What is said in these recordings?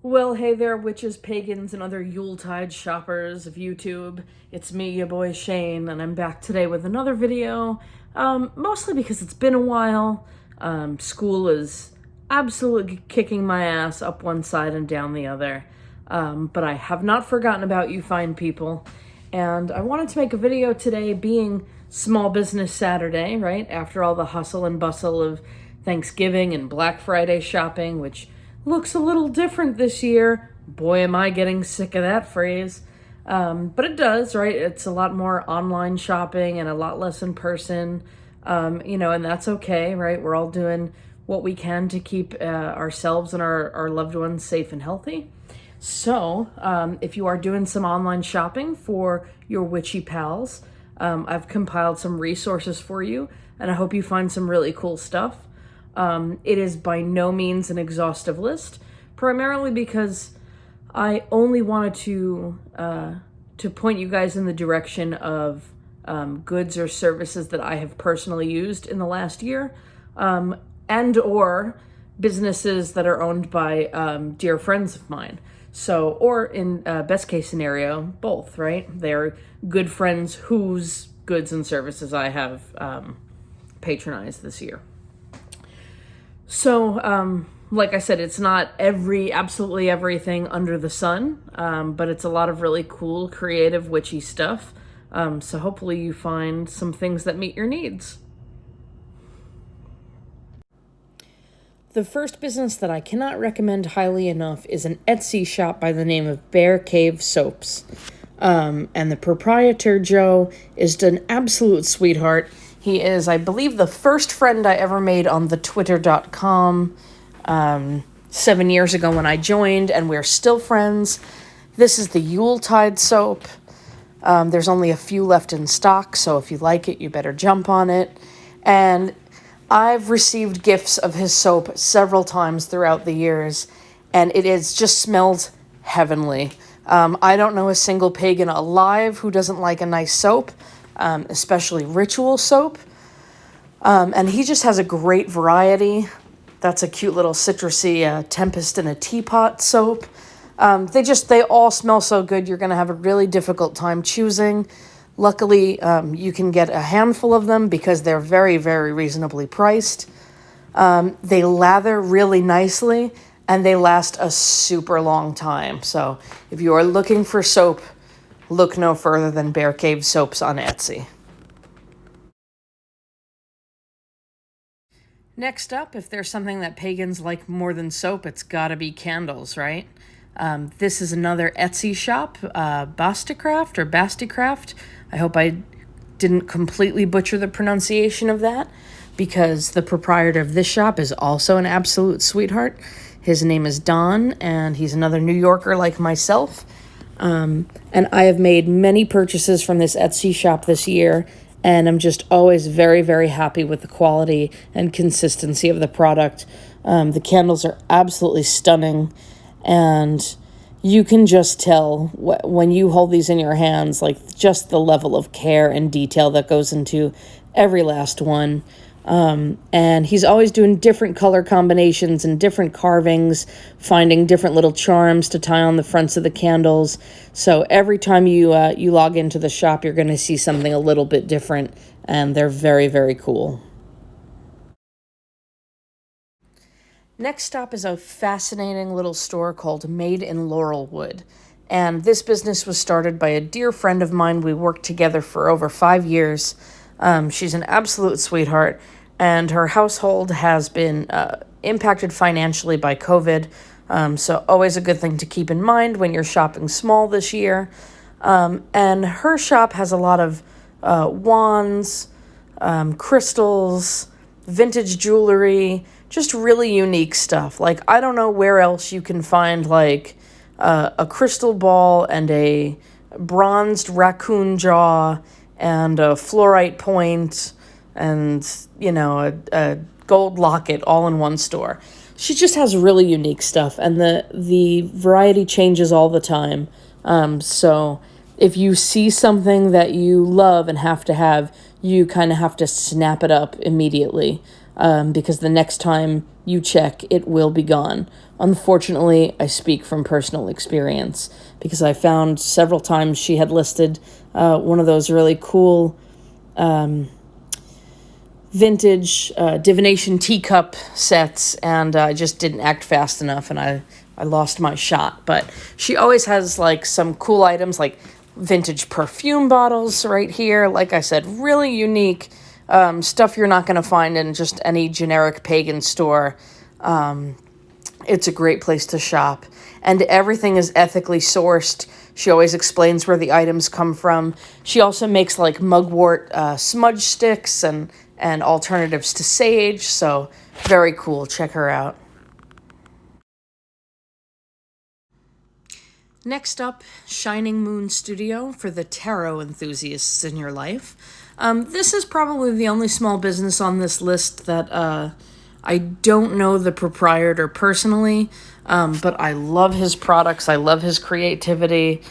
Well, hey there, witches, pagans, and other Yuletide shoppers of YouTube. It's me, your boy Shane, and I'm back today with another video. Mostly because it's been a while. School is absolutely kicking my ass up one side and down the other. But I have not forgotten about you fine people. And I wanted to make a video today being Small Business Saturday, right? After all the hustle and bustle of Thanksgiving and Black Friday shopping, which looks a little different this year. Boy, am I getting sick of that phrase. But it does, right? It's a lot more online shopping and a lot less in person, and that's okay, right? We're all doing what we can to keep ourselves and our loved ones safe and healthy. So if you are doing some online shopping for your witchy pals, I've compiled some resources for you, and I hope you find some really cool stuff. It is by no means an exhaustive list, primarily because I only wanted to point you guys in the direction of goods or services that I have personally used in the last year, and or businesses that are owned by dear friends of mine. So, or in best case scenario, both, right? They're good friends whose goods and services I have patronized this year. So, like I said, it's not absolutely everything under the sun, but it's a lot of really cool, creative, witchy stuff. So hopefully you find some things that meet your needs. The first business that I cannot recommend highly enough is an Etsy shop by the name of Bear Cave Soaps. And the proprietor, Joe, is an absolute sweetheart. He is, I believe, the first friend I ever made on the Twitter.com 7 years ago when I joined, and we're still friends. This is the Yuletide soap. There's only a few left in stock, so if you like it, you better jump on it. And I've received gifts of his soap several times throughout the years, and it is just smells heavenly. I don't know a single pagan alive who doesn't like a nice soap. Especially ritual soap. And he just has a great variety. That's a cute little citrusy Tempest in a Teapot soap. They all smell so good, you're going to have a really difficult time choosing. Luckily, you can get a handful of them because they're very, very reasonably priced. They lather really nicely, and they last a super long time. So if you are looking for soap, look no further than Bear Cave Soaps on Etsy. Next up, if there's something that pagans like more than soap, it's gotta be candles, right? This is another Etsy shop, Basticraft. I hope I didn't completely butcher the pronunciation of that, because the proprietor of this shop is also an absolute sweetheart. His name is Don, and he's another New Yorker like myself. And I have made many purchases from this Etsy shop this year, and I'm just always very, very happy with the quality and consistency of the product. The candles are absolutely stunning, and you can just tell when you hold these in your hands, like just the level of care and detail that goes into every last one. And he's always doing different color combinations and different carvings, finding different little charms to tie on the fronts of the candles. So every time you log into the shop, you're going to see something a little bit different, and they're very, very cool. Next stop is a fascinating little store called Made in Laurel Wood. And this business was started by a dear friend of mine. We worked together for over 5 years. She's an absolute sweetheart. And her household has been impacted financially by COVID, so always a good thing to keep in mind when you're shopping small this year. And her shop has a lot of wands, crystals, vintage jewelry, just really unique stuff. Like, I don't know where else you can find, like, a crystal ball and a bronzed raccoon jaw and a fluorite point and, a gold locket all in one store. She just has really unique stuff, and the variety changes all the time. So if you see something that you love and have to have, you kind of have to snap it up immediately, because the next time you check, it will be gone. Unfortunately, I speak from personal experience because I found several times she had listed one of those really cool vintage divination teacup sets, and I just didn't act fast enough, and I lost my shot. But she always has like some cool items like vintage perfume bottles right here. Like I said, really unique stuff you're not going to find in just any generic pagan store. It's a great place to shop, and everything is ethically sourced. She always explains where the items come from. She also makes like mugwort smudge sticks and alternatives to sage, so very cool. Check her out. Next up, Shining Moon Studio for the tarot enthusiasts in your life. This is probably the only small business on this list that I don't know the proprietor personally, but I love his products. I love his creativity.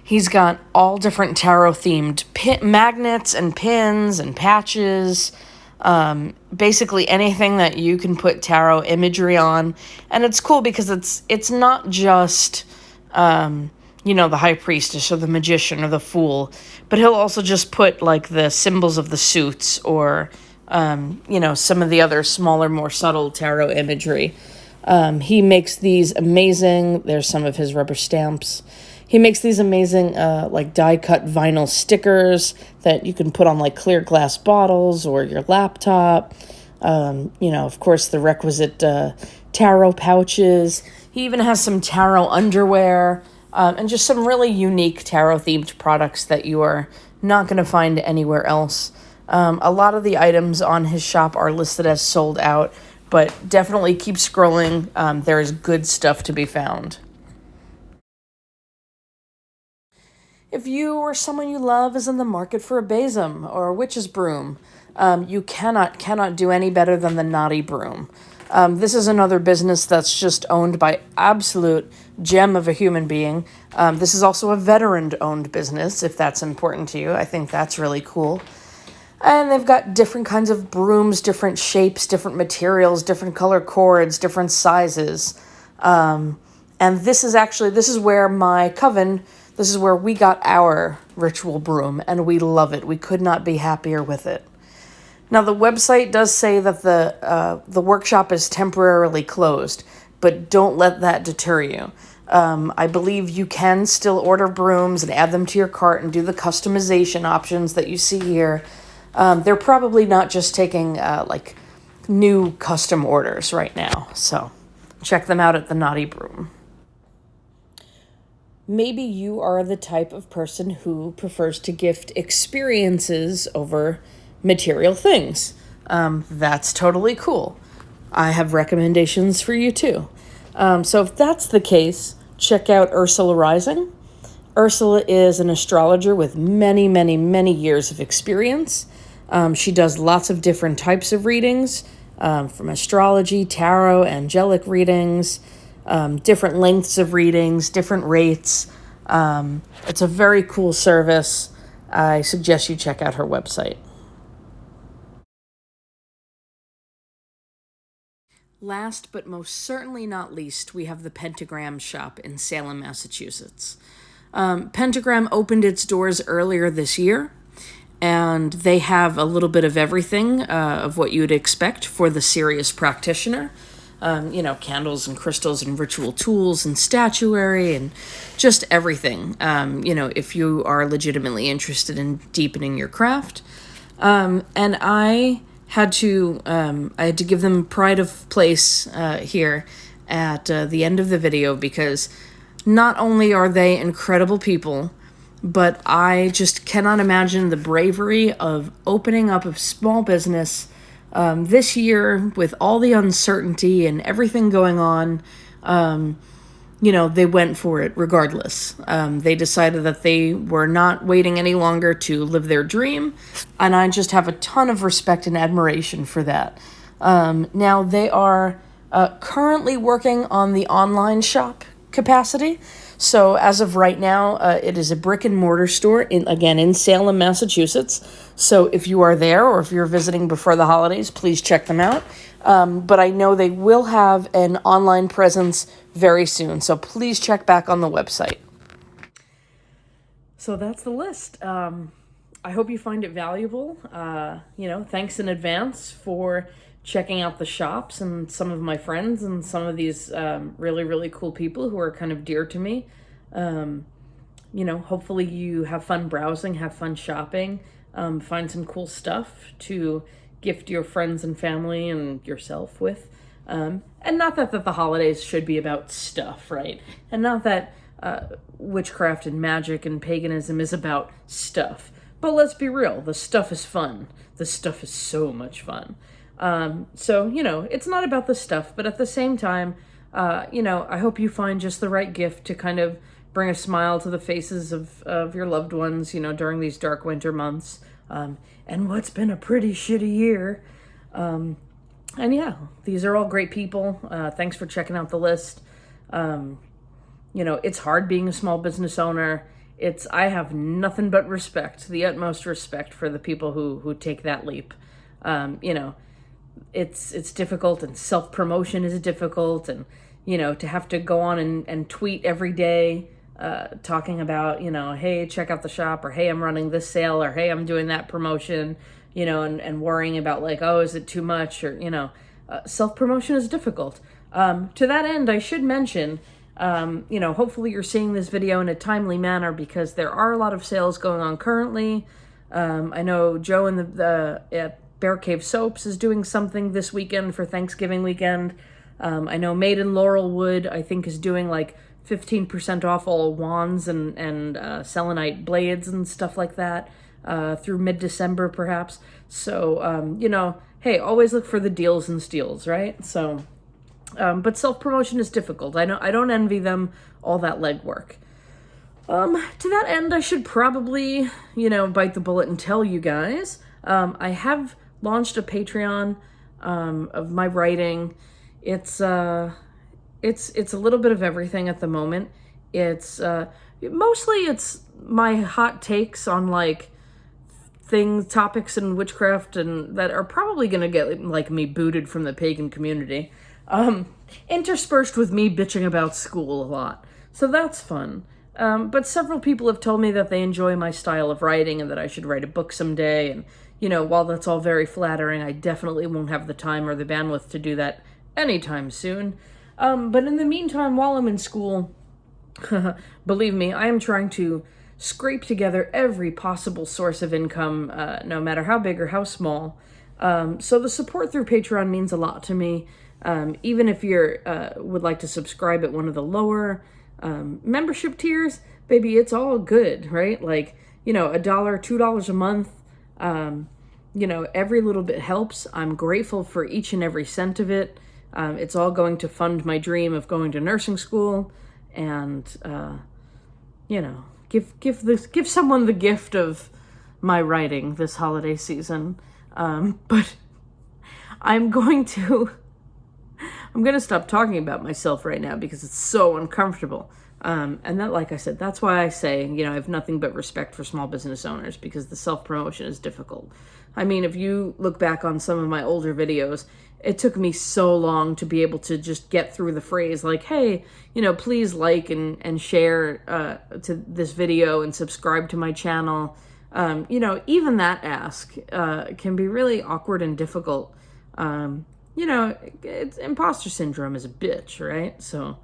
He's got all different tarot-themed magnets and pins and patches, basically anything that you can put tarot imagery on. And it's cool because it's not just, the high priestess or the magician or the fool, but he'll also just put like the symbols of the suits or, some of the other smaller, more subtle tarot imagery. He makes these amazing, there's some of his rubber stamps. He makes these amazing, die-cut vinyl stickers that you can put on, like, clear glass bottles or your laptop. Of course, the requisite tarot pouches. He even has some tarot underwear and just some really unique tarot-themed products that you are not going to find anywhere else. A lot of the items on his shop are listed as sold out, but definitely keep scrolling. There is good stuff to be found. If you or someone you love is in the market for a besom or a witch's broom, you cannot do any better than the Naughty Broom. This is another business that's just owned by absolute gem of a human being. This is also a veteran-owned business, if that's important to you. I think that's really cool. And they've got different kinds of brooms, different shapes, different materials, different color cords, different sizes. And this is where my coven... This is where we got our ritual broom, and we love it. We could not be happier with it. Now, the website does say that the workshop is temporarily closed, but don't let that deter you. I believe you can still order brooms and add them to your cart and do the customization options that you see here. They're probably not just taking new custom orders right now, so check them out at the Naughty Broom. Maybe you are the type of person who prefers to gift experiences over material things. That's totally cool. I have recommendations for you too. So if that's the case, check out Ursula Rising. Ursula is an astrologer with many, many, many years of experience. She does lots of different types of readings, from astrology, tarot, angelic readings, different lengths of readings, different rates. It's a very cool service. I suggest you check out her website. Last but most certainly not least, we have the Pentagram shop in Salem, Massachusetts. Pentagram opened its doors earlier this year, and they have a little bit of everything of what you would expect for the serious practitioner. Candles and crystals and ritual tools and statuary and just everything, if you are legitimately interested in deepening your craft. And I had to give them pride of place here at the end of the video, because not only are they incredible people, but I just cannot imagine the bravery of opening up a small business this year with all the uncertainty and everything going on. They went for it regardless. They decided that they were not waiting any longer to live their dream, and I just have a ton of respect and admiration for that. Now, they are currently working on the online shop capacity, So as of right now, it is a brick and mortar store in Salem, Massachusetts. So if you are there or if you're visiting before the holidays, please check them out. But I know they will have an online presence very soon. So please check back on the website. So that's the list. I hope you find it valuable. Thanks in advance for checking out the shops and some of my friends and some of these really, really cool people who are kind of dear to me. Hopefully you have fun browsing, have fun shopping, find some cool stuff to gift your friends and family and yourself with. And not that the holidays should be about stuff, right? And not that witchcraft and magic and paganism is about stuff. But let's be real, the stuff is fun. The stuff is so much fun. It's not about the stuff, but at the same time, I hope you find just the right gift to kind of bring a smile to the faces of your loved ones, during these dark winter months. And what's been a pretty shitty year. These are all great people. Thanks for checking out the list. It's hard being a small business owner. I have nothing but respect, the utmost respect for the people who take that leap. It's difficult, and self-promotion is difficult, and, to have to go on and tweet every day, talking about, hey, check out the shop, or hey, I'm running this sale, or hey, I'm doing that promotion, and worrying about like, oh, is it too much? Or, self-promotion is difficult. To that end, I should mention, hopefully you're seeing this video in a timely manner because there are a lot of sales going on currently. I know Joe at Bear Cave Soaps is doing something this weekend for Thanksgiving weekend. I know Made in Laurel Wood, I think, is doing like 15% off all wands and selenite blades and stuff like that through mid-December perhaps. So, hey, always look for the deals and steals, right? So, but self-promotion is difficult. I know I don't envy them all that legwork. To that end, I should probably, bite the bullet and tell you guys, I have launched a Patreon of my writing. It's a little bit of everything at the moment. It's mostly it's my hot takes on like topics in witchcraft and that are probably gonna get like me booted from the pagan community. Interspersed with me bitching about school a lot. So that's fun. But several people have told me that they enjoy my style of writing and that I should write a book someday. And, while that's all very flattering, I definitely won't have the time or the bandwidth to do that anytime soon. But in the meantime, while I'm in school, believe me, I am trying to scrape together every possible source of income, no matter how big or how small. So the support through Patreon means a lot to me. Even if you're would like to subscribe at one of the lower membership tiers, baby, it's all good, right? Like, $1, $2 a month, every little bit helps. I'm grateful for each and every cent of it. It's all going to fund my dream of going to nursing school and, give someone the gift of my writing this holiday season. But I'm going to stop talking about myself right now because it's so uncomfortable. And that, like I said, that's why I say, I have nothing but respect for small business owners because the self-promotion is difficult. I mean, if you look back on some of my older videos, it took me so long to be able to just get through the phrase like, hey, please like and share to this video and subscribe to my channel. Even that ask can be really awkward and difficult. It's imposter syndrome is a bitch, right? So,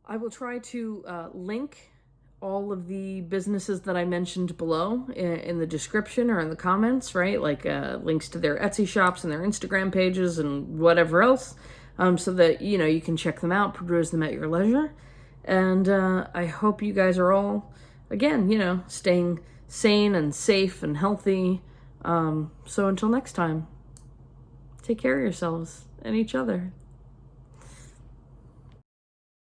I will try to link all of the businesses that I mentioned below in the description or in the comments, right? Like links to their Etsy shops and their Instagram pages and whatever else, so that, you can check them out, peruse them at your leisure. And I hope you guys are all, again, staying sane and safe and healthy. So until next time, take care of yourselves and each other.